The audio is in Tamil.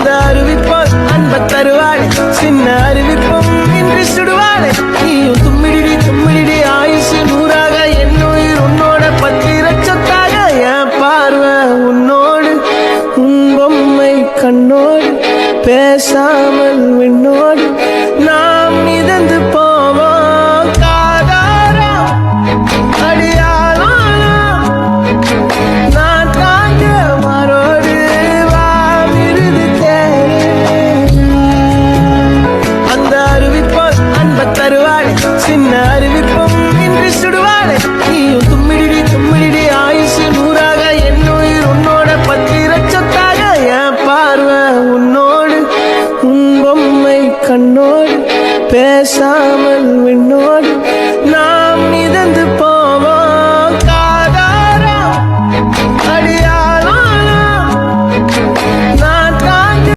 அந்த அறிவிப்போல் அன்ப தருவாளே சின்ன அறிவிப்பும் இன்று சுடுவாளே நீயும் தும்மிடி தும்மிடி ஆயுசு நூறாக என் உயிர் உன்னோட பத்திர சொத்தாக என் பார்வை உன்னோடு உன் பொம்மை கண்ணோடு பேசாமல் விண்ணோடு நாம் மிதந்து போவோம் காதாரம் அடியாளம் நான் தாங்க மாறோடு வா விருது அந்த அறிவிப்போல் அன்ப தருவாளே சின்ன அறிவிப்பும் இன்று சுடுவாளே நீயும் தும்மிடி தும்மிடி ஆயுசு நூறாக என் உயிர் உன்னோட பத்திர சொத்தாக என் பார்வை உன்னோடு உன் பொம்மை கண்ணோடு பேசாம